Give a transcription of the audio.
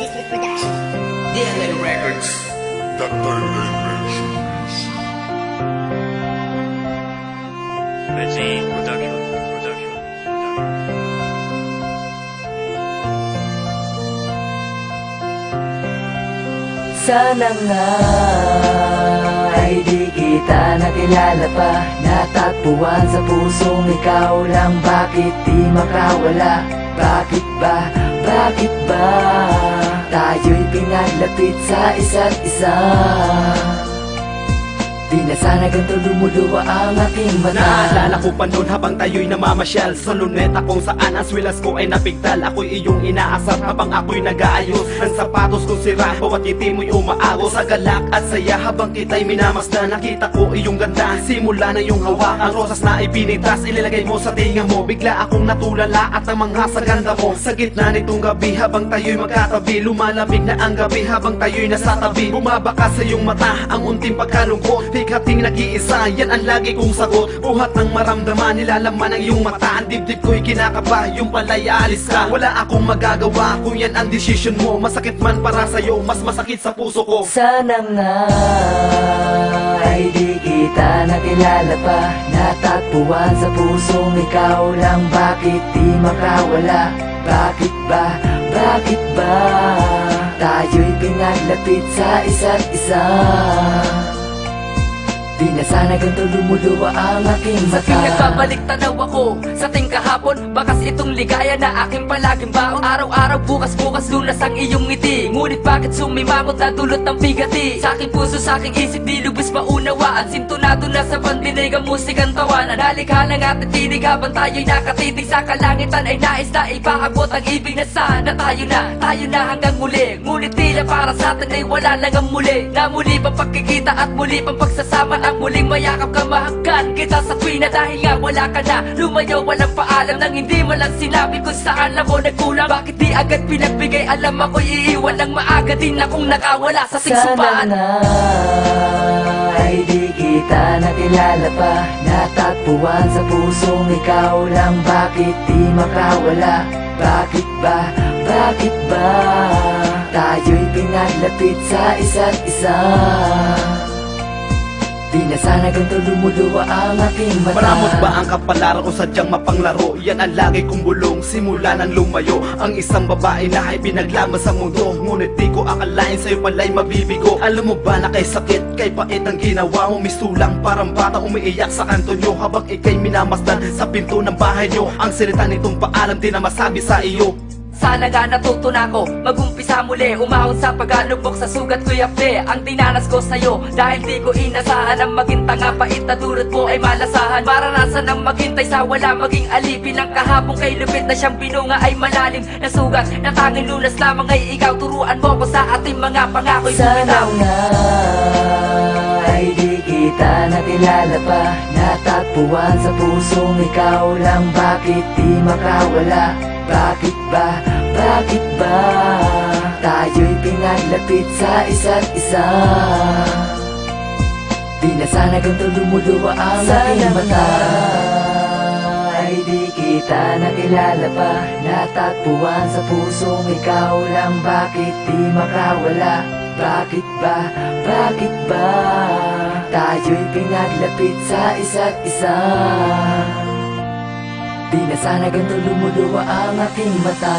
Music Production. DLA Records. Dr. Dimensions. Regine Production. Sana nga ay di kita nakilala pa, natagpuan sa pusong ikaw lang. Bakit di makawala? Bakit ba? Bakit ba tayo'y pinaglapit sa isa't isa? Di na sana ganito lumuluwa ang aking mata. Naalala ko pa noon habang tayo'y namamasyal sa luneta kung saan ang swilas ko ay napigtal. Ako'y iyong inaasar habang ako'y nag-aayos ng sapatos kong sira. Bawat ngiti mo'y umaaro sa galak at saya habang kita'y minamasdan. Nakita ko iyong ganda, simula na iyong hawak. Ang rosas na ibinitas, ililagay mo sa tinga mo. Bigla akong natulala at namangha sa ganda mo. Sa gitna nitong gabi habang tayo'y magkatabi, lumalamig na ang gabi habang tayo'y nasa tabi. Bumabaka sa iyong mata ang unting pagkalungkot. Ikating nag-iisa, yan ang lagi kong sagot. Buhat ng maramdaman, nilalaman ang iyong mata. Ang dibdib ko'y kinakaba, yung pala'y aalis ka. Wala akong magagawa kung yan ang desisyon mo. Masakit man para sa'yo, mas masakit sa puso ko. Sana nga ay di kita nakilala pa, natagpuan sa pusong ikaw lang. Bakit di makawala? Bakit ba? Bakit ba tayo'y pinaglapit sa isa't isa? Di na sana ganito lumuluwa ang aking mata. Sa nagbabalik tanaw ako sa ting kahapon, bakas itong ligaya na aking palaging baon. Araw-araw, bukas-bukas, lunas ang iyong ngiti. Ngunit bakit sumimangot na dulot ng bigati? Sa aking puso, sa aking isip, di lubos maunawaan. Sintonado na sa pandinig ang musikang tawanan. Halikhalang at tinig habang tayo'y nakatitig sa kalangitan, ay nais na ipaabot ang ibig na sana tayo na hanggang muli. Ngunit tila para sa atin ay wala lang ang muli. Na muli pang pagkikita at muli pang pagsasama. Ang muling mayakap ka, mahanggan kita sa tuwi na dahil nga wala ka na. Lumayo, walang paalam nang hindi mo lang sinabi kung saan ako nagkulang. Bakit di agad pinagbigay? Alam ako'y iiwan lang maaga, din akong nakawala sa singsupaan. Sana nga ay di kita nakilala pa, natagpuan sa pusong ikaw lang. Bakit di makawala? Bakit ba? Bakit ba tayo'y pinaglapit sa isa't isa? Di na sana ganito lumuluwa ang aking mata. Maramot ba ang kapalaran o sadyang mapanglaro? Yan ang lagi kong bulong simula nang lumayo. Ang isang babae na ay pinaglaban sa mundo. Ngunit di ko akalain sa'yo pala'y mabibigo. Alam mo ba na kay sakit, kay pait ang ginawa mo? Misulang parang bata umiiyak sa kanto nyo habang ikay minamasdan sa pinto ng bahay nyo. Ang salita nitong paalam di na masabi sa iyo. Sana nga natuto na ako mag-umpisa muli, umahon sa pagkalubok sa sugat ko'y apde. Ang dinanas ko sa'yo dahil di ko inasahan ang maging tanga, pait na dulot mo ay malasahan. Maranasan ang maghintay sa wala, maging alipin ang kahapong kay lupit na siyang binunga ay malalim na sugat. Na tanging lunas lamang ay ikaw, turuan mo ko sa ating mga pangako'y bumitaw. Sana nga ay di kita nakilala pa, natagpuan sa pusong ikaw lang. Bakit di makawala? Bakit ba? Bakit ba tayo'y pinaglapit sa isa't isa? Di na sana ganito lumuluwa ang aking mata. Ay di kita nakilala pa, natagpuan sa pusong ikaw lang. Bakit di makawala? Bakit ba? Bakit ba tayo'y pinaglapit sa isa't isa? Di na sana ganito lumuluwa ang aking mata.